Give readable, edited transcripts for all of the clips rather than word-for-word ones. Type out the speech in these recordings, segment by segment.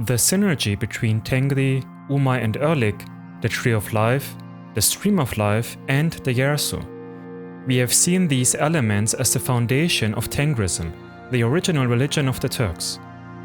The synergy between Tengri, Umay and Erlik, the Tree of Life, the Stream of Life and the Yersu. We have seen these elements as the foundation of Tengrism, the original religion of the Turks.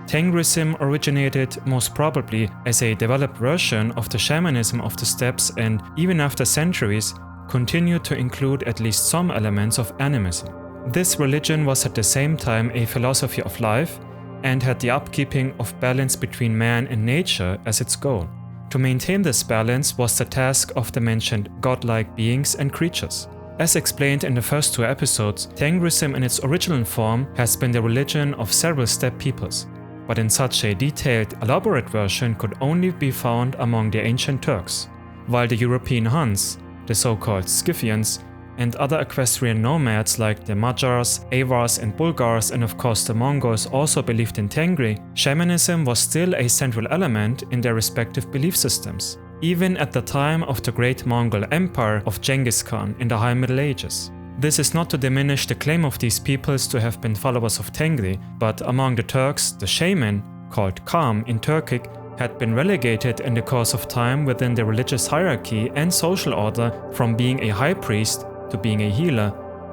Tengrism originated most probably as a developed version of the shamanism of the steppes and, even after centuries, continued to include at least some elements of animism. This religion was at the same time a philosophy of life and had the upkeeping of balance between man and nature as its goal. To maintain this balance was the task of the mentioned godlike beings and creatures. As explained in the first 2 episodes, Tengrism in its original form has been the religion of several steppe peoples, but in such a detailed, elaborate version could only be found among the ancient Turks, while the European Huns, the so-called Scythians, and other equestrian nomads like the Magyars, Avars and Bulgars and of course the Mongols also believed in Tengri, shamanism was still a central element in their respective belief systems, even at the time of the great Mongol Empire of Genghis Khan in the High Middle Ages. This is not to diminish the claim of these peoples to have been followers of Tengri, but among the Turks, the shaman, called Kam in Turkic, had been relegated in the course of time within the religious hierarchy and social order from being a high priest to being a healer,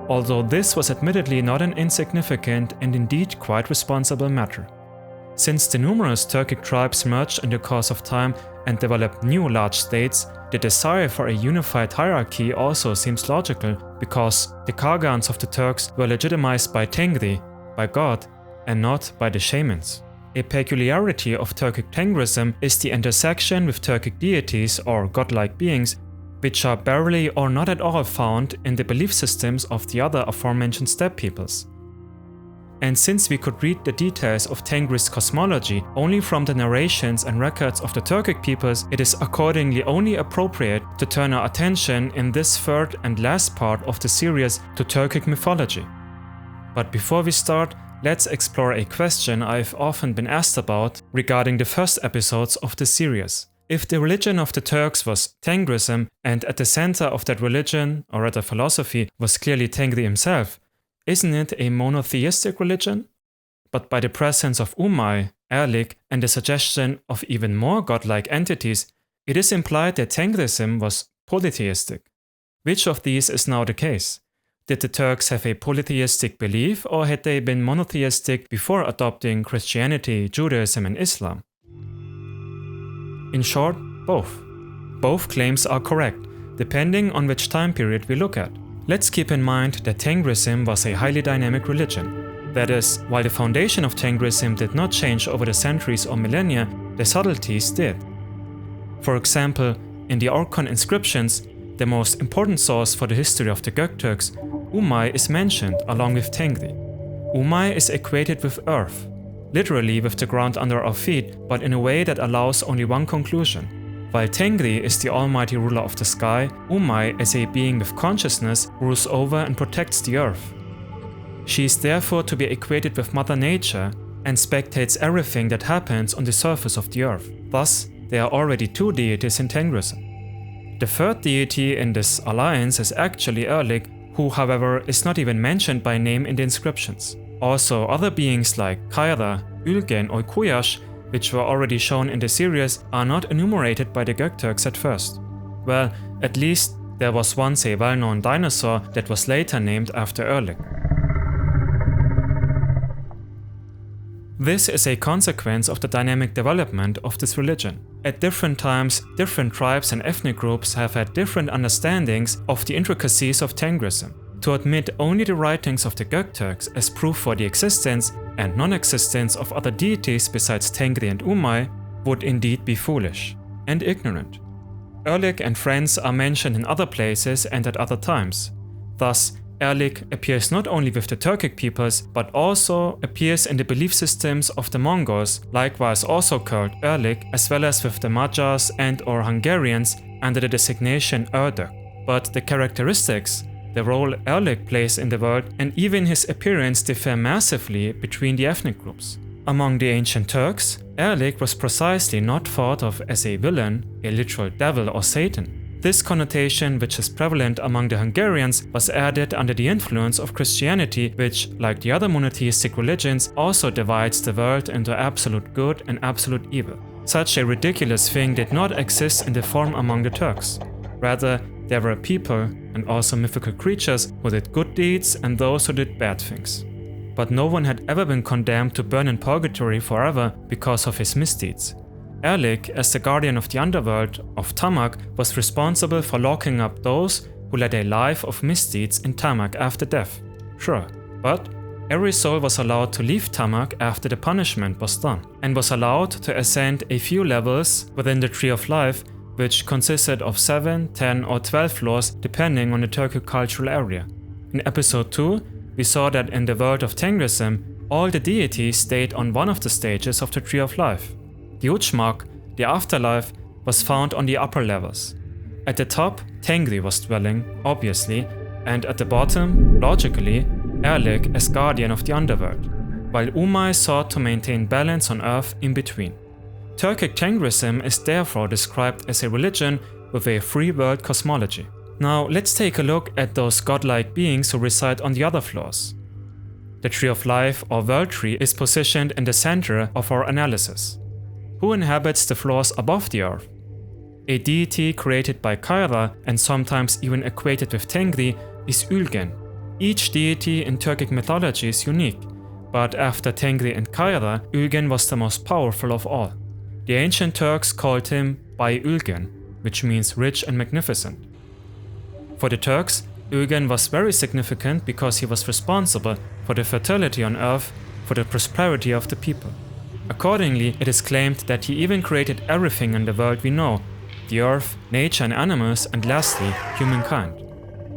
although this was admittedly not an insignificant and indeed quite responsible matter. Since the numerous Turkic tribes merged in the course of time and developed new large states, the desire for a unified hierarchy also seems logical because the Khagans of the Turks were legitimized by Tengri, by God, and not by the shamans. A peculiarity of Turkic Tengrism is the intersection with Turkic deities or godlike beings, which are barely or not at all found in the belief systems of the other aforementioned steppe peoples. And since we could read the details of Tengri's cosmology only from the narrations and records of the Turkic peoples, it is accordingly only appropriate to turn our attention in this third and last part of the series to Turkic mythology. But before we start, let's explore a question I've often been asked about regarding the first episodes of the series. If the religion of the Turks was Tengrism, and at the center of that religion, or rather philosophy, was clearly Tengri himself, isn't it a monotheistic religion? But by the presence of Umay, Erlik, and the suggestion of even more godlike entities, it is implied that Tengrism was polytheistic. Which of these is now the case? Did the Turks have a polytheistic belief, or had they been monotheistic before adopting Christianity, Judaism, and Islam? In short, both. Both claims are correct, depending on which time period we look at. Let's keep in mind that Tengrism was a highly dynamic religion. That is, while the foundation of Tengrism did not change over the centuries or millennia, the subtleties did. For example, in the Orkhon inscriptions, the most important source for the history of the Gökturks, Umay is mentioned along with Tengri. Umay is equated with earth, literally with the ground under our feet, but in a way that allows only one conclusion. While Tengri is the almighty ruler of the sky, Umay, as a being with consciousness, rules over and protects the earth. She is therefore to be equated with Mother Nature and spectates everything that happens on the surface of the earth. Thus, there are already 2 deities in Tengrism. The third deity in this alliance is actually Erlik, who however is not even mentioned by name in the inscriptions. Also, other beings like Kayra, Ülgen or Kuyash, which were already shown in the series, are not enumerated by the Gökturks at first. Well, at least there was once a well-known dinosaur that was later named after Erlik. This is a consequence of the dynamic development of this religion. At different times, different tribes and ethnic groups have had different understandings of the intricacies of Tengrism. To admit only the writings of the Gökturks as proof for the existence and non-existence of other deities besides Tengri and Umay would indeed be foolish and ignorant. Erlik and friends are mentioned in other places and at other times. Thus, Erlik appears not only with the Turkic peoples, but also appears in the belief systems of the Mongols, likewise also called Erlik, as well as with the Magyars and or Hungarians under the designation Erdök. But the characteristics, the role Erlik plays in the world, and even his appearance differ massively between the ethnic groups. Among the ancient Turks, Erlik was precisely not thought of as a villain, a literal devil or Satan. This connotation, which is prevalent among the Hungarians, was added under the influence of Christianity, which, like the other monotheistic religions, also divides the world into absolute good and absolute evil. Such a ridiculous thing did not exist in the form among the Turks. Rather, there were people, and also mythical creatures, who did good deeds and those who did bad things. But no one had ever been condemned to burn in purgatory forever because of his misdeeds. Erlik, as the guardian of the underworld of Tamak, was responsible for locking up those who led a life of misdeeds in Tamak after death. Sure, but every soul was allowed to leave Tamak after the punishment was done, and was allowed to ascend a few levels within the Tree of Life, which consisted of 7, 10 or 12 floors depending on the Turkic cultural area. In episode 2, we saw that in the world of Tengrism, all the deities stayed on one of the stages of the Tree of Life. The Uçmak, the afterlife, was found on the upper levels. At the top, Tengri was dwelling, obviously, and at the bottom, logically, Erlik as guardian of the underworld, while Umay sought to maintain balance on earth in between. Turkic Tengrism is therefore described as a religion with a free world cosmology. Now let's take a look at those godlike beings who reside on the other floors. The Tree of Life or World Tree is positioned in the center of our analysis. Who inhabits the floors above the earth? A deity created by Kaira and sometimes even equated with Tengri is Ülgen. Each deity in Turkic mythology is unique, but after Tengri and Kaira, Ülgen was the most powerful of all. The ancient Turks called him Bay Ülgen, which means rich and magnificent. For the Turks, Ülgen was very significant because he was responsible for the fertility on earth, for the prosperity of the people. Accordingly, it is claimed that he even created everything in the world we know, the earth, nature and animals, and lastly, humankind.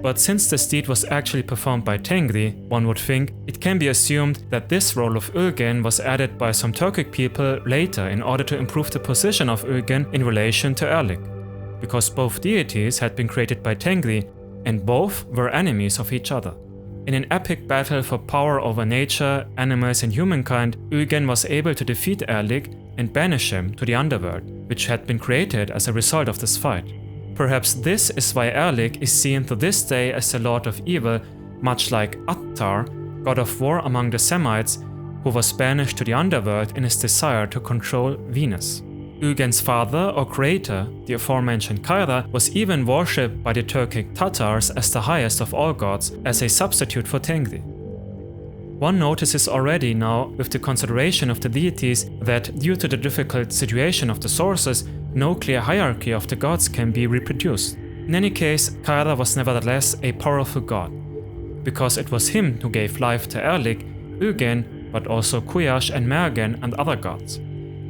But since this deed was actually performed by Tengri, one would think it can be assumed that this role of Ülgen was added by some Turkic people later in order to improve the position of Ülgen in relation to Erlik, because both deities had been created by Tengri and both were enemies of each other. In an epic battle for power over nature, animals and humankind, Ülgen was able to defeat Erlik and banish him to the underworld, which had been created as a result of this fight. Perhaps this is why Erlik is seen to this day as the lord of evil, much like Attar, god of war among the Semites, who was banished to the underworld in his desire to control Venus. Ülgen's father or creator, the aforementioned Kaira, was even worshipped by the Turkic Tatars as the highest of all gods, as a substitute for Tengri. One notices already now, with the consideration of the deities, that due to the difficult situation of the sources, no clear hierarchy of the gods can be reproduced. In any case, Kaira was nevertheless a powerful god, because it was him who gave life to Erlik, Ülgen, but also Kuyash and Mergen and other gods.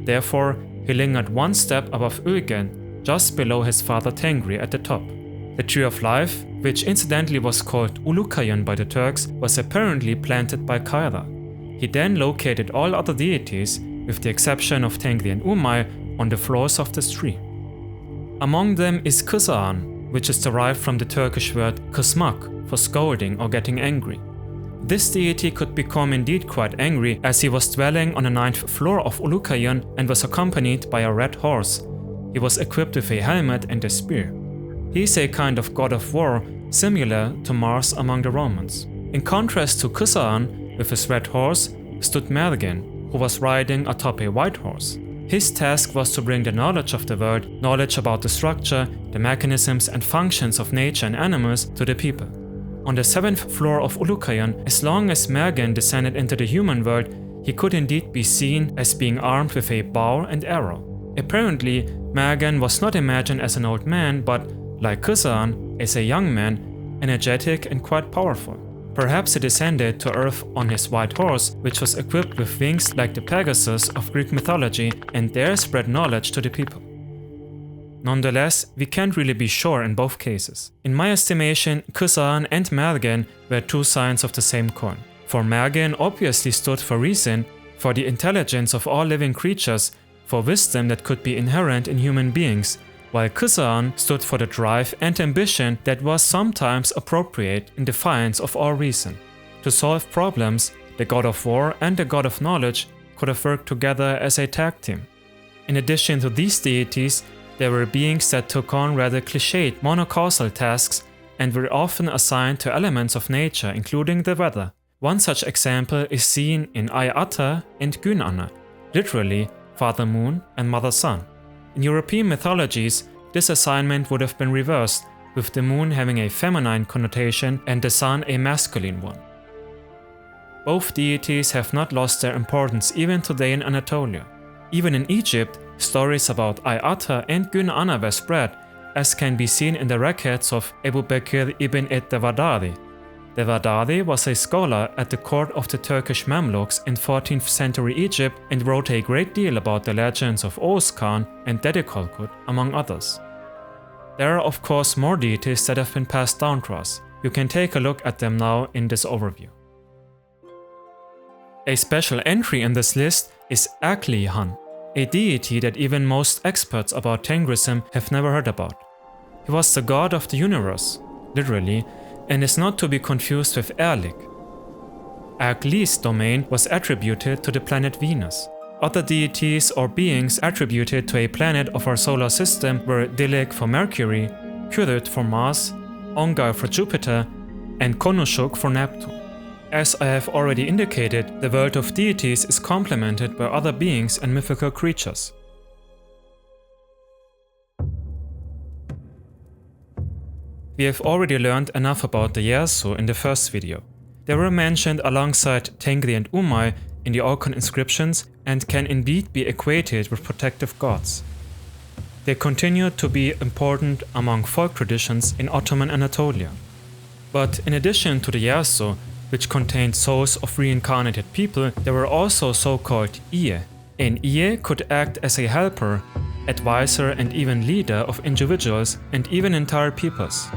Therefore, he lingered one step above Ülgen, just below his father Tengri at the top. The Tree of Life, which incidentally was called Ulukayan by the Turks, was apparently planted by Kaira. He then located all other deities, with the exception of Tengri and Umay, on the floors of this tree. Among them is Kazagan, which is derived from the Turkish word kızmak, for scolding or getting angry. This deity could become indeed quite angry, as he was dwelling on the 9th floor of Ulukayan and was accompanied by a red horse. He was equipped with a helmet and a spear. He is a kind of god of war, similar to Mars among the Romans. In contrast to Kazagan, with his red horse, stood Mergen, who was riding atop a white horse. His task was to bring the knowledge of the world, knowledge about the structure, the mechanisms and functions of nature and animals to the people. On the 7th floor of Ulukayan, as long as Mergen descended into the human world, he could indeed be seen as being armed with a bow and arrow. Apparently, Mergen was not imagined as an old man, but, like Kazagan, as a young man, energetic and quite powerful. Perhaps he descended to earth on his white horse, which was equipped with wings like the Pegasus of Greek mythology, and there spread knowledge to the people. Nonetheless, we can't really be sure in both cases. In my estimation, Kazagan and Mergen were two sides of the same coin. For Mergen obviously stood for reason, for the intelligence of all living creatures, for wisdom that could be inherent in human beings, while Kazagan stood for the drive and ambition that was sometimes appropriate in defiance of all reason. To solve problems, the god of war and the god of knowledge could have worked together as a tag team. In addition to these deities, They were beings that took on rather cliched monocausal tasks and were often assigned to elements of nature, including the weather. One such example is seen in Ay Ata and Gün Ana, literally Father Moon and Mother Sun. In European mythologies, this assignment would have been reversed, with the moon having a feminine connotation and the sun a masculine one. Both deities have not lost their importance even today in Anatolia. Even in Egypt, stories about Ay Ata and Gün Ana were spread, as can be seen in the records of Ebu Bekir ibn Dewadari. Dewadari was a scholar at the court of the Turkish Mamluks in 14th century Egypt and wrote a great deal about the legends of Oğuz Khan and Dedikolkut, among others. There are of course more deities that have been passed down to us. You can take a look at them now in this overview. A special entry in this list is Erlik, a deity that even most experts about Tengrism have never heard about. He was the god of the universe, literally, and is not to be confused with Erlik. Erlik's domain was attributed to the planet Venus. Other deities or beings attributed to a planet of our solar system were Dilek for Mercury, Kurit for Mars, Ongar for Jupiter, and Konushuk for Neptune. As I have already indicated, the world of deities is complemented by other beings and mythical creatures. We have already learned enough about the Yersu in the first video. They were mentioned alongside Tengri and Umay in the Orkhon inscriptions and can indeed be equated with protective gods. They continue to be important among folk traditions in Ottoman Anatolia. But in addition to the Yersu, which contained souls of reincarnated people, there were also so-called Iye. An Iye could act as a helper, advisor and even leader of individuals and even entire peoples.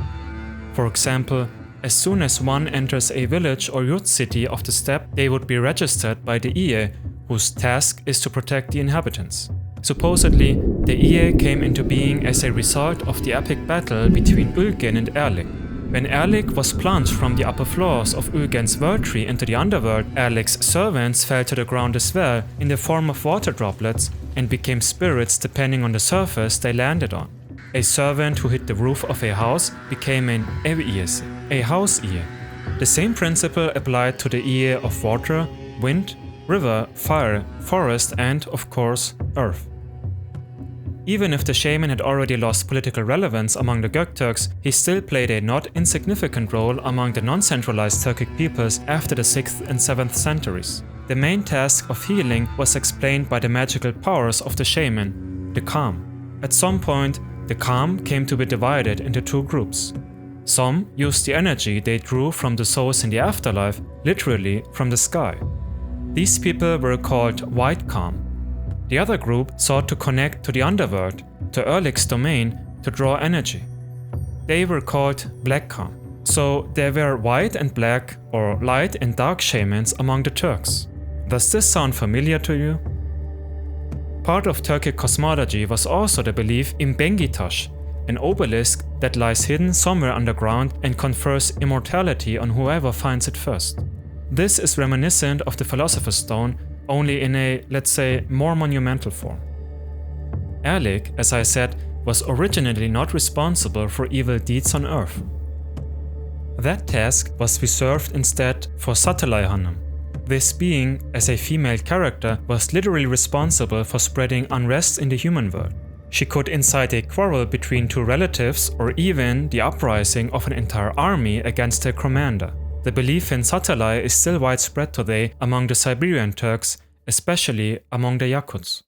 For example, as soon as one enters a village or youth city of the steppe, they would be registered by the Iye, whose task is to protect the inhabitants. Supposedly, the Iye came into being as a result of the epic battle between Ülgen and Erlik. When Erlik was plunged from the upper floors of Ülgen's world tree into the underworld, Erlik's servants fell to the ground as well in the form of water droplets and became spirits depending on the surface they landed on. A servant who hit the roof of a house became an ev-iyesi, a house Iye. The same principle applied to the Iye of water, wind, river, fire, forest and, of course, earth. Even if the shaman had already lost political relevance among the Gökturks, he still played a not insignificant role among the non-centralized Turkic peoples after the 6th and 7th centuries. The main task of healing was explained by the magical powers of the shaman, the Kam. At some point, the Kam came to be divided into two groups. Some used the energy they drew from the souls in the afterlife, literally from the sky. These people were called White Kam. The other group sought to connect to the underworld, to Erlik's domain, to draw energy. They were called Black Kam. So there were white and black, or light and dark shamans among the Turks. Does this sound familiar to you? Part of Turkic cosmology was also the belief in Bengitaş, an obelisk that lies hidden somewhere underground and confers immortality on whoever finds it first. This is reminiscent of the Philosopher's Stone, only in a, let's say, more monumental form. Erlik, as I said, was originally not responsible for evil deeds on Earth. That task was reserved instead for Satellite Hanım. This being, as a female character, was literally responsible for spreading unrest in the human world. She could incite a quarrel between two relatives or even the uprising of an entire army against their commander. The belief in Satellite is still widespread today among the Siberian Turks, especially among the Yakuts.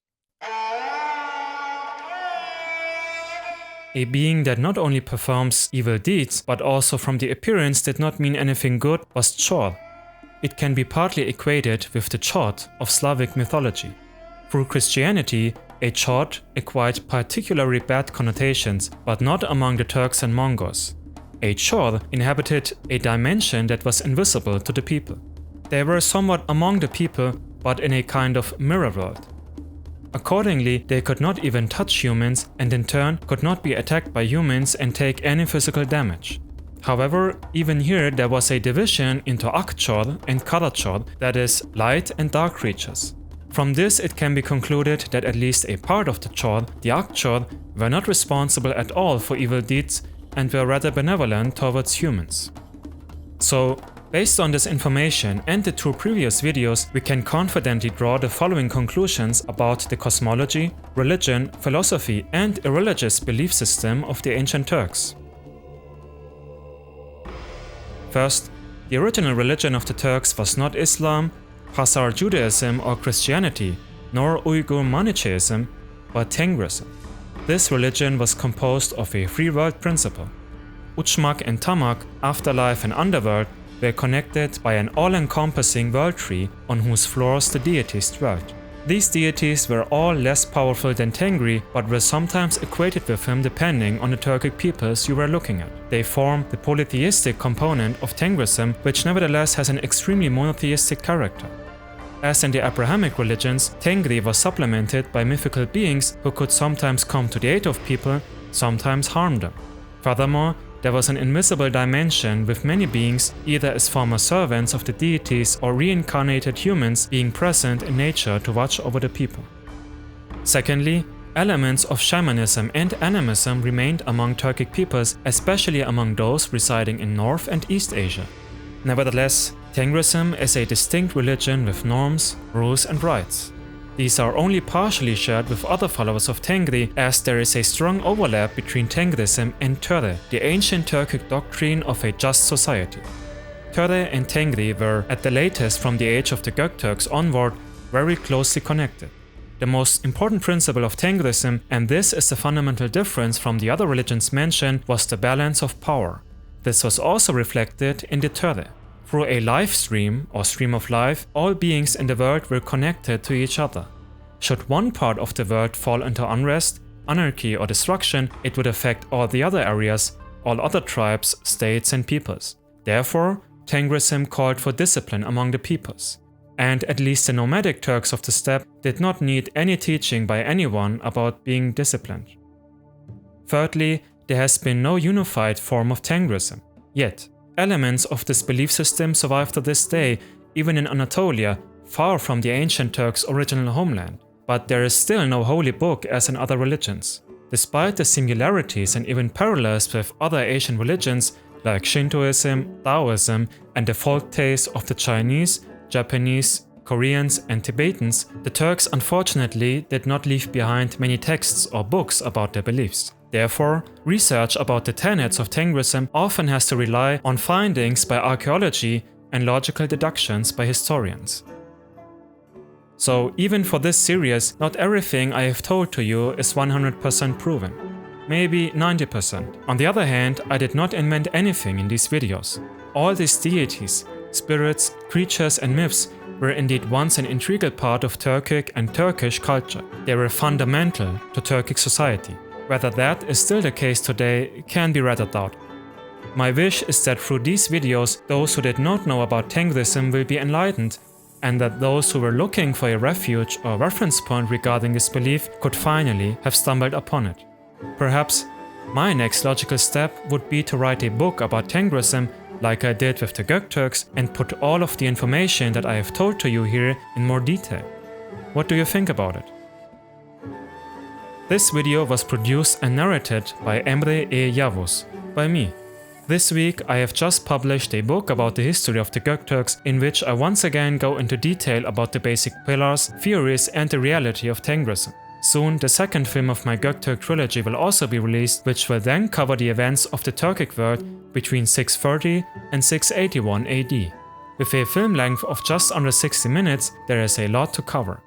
A being that not only performs evil deeds, but also from the appearance did not mean anything good was Chor. It can be partly equated with the Chod of Slavic mythology. Through Christianity, a Chod acquired particularly bad connotations, but not among the Turks and Mongols. A Chor inhabited a dimension that was invisible to the people. They were somewhat among the people, but in a kind of mirror world. Accordingly, they could not even touch humans and in turn could not be attacked by humans and take any physical damage. However, even here there was a division into Ak Chor and Kara Chor, that is, light and dark creatures. From this it can be concluded that at least a part of the Chor, the Akchor, were not responsible at all for evil deeds and were rather benevolent towards humans. So, based on this information and the two previous videos, we can confidently draw the following conclusions about the cosmology, religion, philosophy and irreligious belief system of the ancient Turks. First, the original religion of the Turks was not Islam, Khazar Judaism or Christianity, nor Uyghur Manichaeism, but Tengrism. This religion was composed of a free world principle. Uçmak and Tamak, afterlife and underworld, were connected by an all-encompassing world tree on whose floors the deities dwelt. These deities were all less powerful than Tengri, but were sometimes equated with him depending on the Turkic peoples you were looking at. They form the polytheistic component of Tengrism, which nevertheless has an extremely monotheistic character. As in the Abrahamic religions, Tengri was supplemented by mythical beings who could sometimes come to the aid of people, sometimes harm them. Furthermore, there was an invisible dimension with many beings, either as former servants of the deities or reincarnated humans, being present in nature to watch over the people. Secondly, elements of shamanism and animism remained among Turkic peoples, especially among those residing in North and East Asia. Nevertheless, Tengrism is a distinct religion with norms, rules and rites. These are only partially shared with other followers of Tengri, as there is a strong overlap between Tengrism and Töre, the ancient Turkic doctrine of a just society. Töre and Tengri were, at the latest from the age of the Gökturks onward, very closely connected. The most important principle of Tengrism, and this is the fundamental difference from the other religions mentioned, was the balance of power. This was also reflected in the Töre. Through a life stream, or stream of life, all beings in the world were connected to each other. Should one part of the world fall into unrest, anarchy or destruction, it would affect all the other areas, all other tribes, states and peoples. Therefore, Tengrism called for discipline among the peoples. And at least the nomadic Turks of the steppe did not need any teaching by anyone about being disciplined. Thirdly, there has been no unified form of Tengrism. Yet, elements of this belief system survive to this day, even in Anatolia, far from the ancient Turks' original homeland. But there is still no holy book as in other religions. Despite the similarities and even parallels with other Asian religions like Shintoism, Taoism, and the folk tales of the Chinese, Japanese, Koreans, and Tibetans, the Turks unfortunately did not leave behind many texts or books about their beliefs. Therefore, research about the tenets of Tengrism often has to rely on findings by archaeology and logical deductions by historians. So, even for this series, not everything I have told to you is 100% proven. Maybe 90%. On the other hand, I did not invent anything in these videos. All these deities, spirits, creatures and myths were indeed once an integral part of Turkic and Turkish culture. They were fundamental to Turkic society. Whether that is still the case today can be rather doubted. My wish is that through these videos, those who did not know about Tengrism will be enlightened, and that those who were looking for a refuge or reference point regarding this belief could finally have stumbled upon it. Perhaps my next logical step would be to write a book about Tengrism like I did with the Gökturks and put all of the information that I have told to you here in more detail. What do you think about it? This video was produced and narrated by Emre E. Yavuz, by me. This week I have just published a book about the history of the Gökturks, in which I once again go into detail about the basic pillars, theories and the reality of Tengrism. Soon the second film of my Gökturk trilogy will also be released, which will then cover the events of the Turkic world between 630 and 681 AD. With a film length of just under 60 minutes, there is a lot to cover.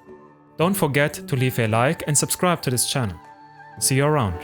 Don't forget to leave a like and subscribe to this channel. See you around.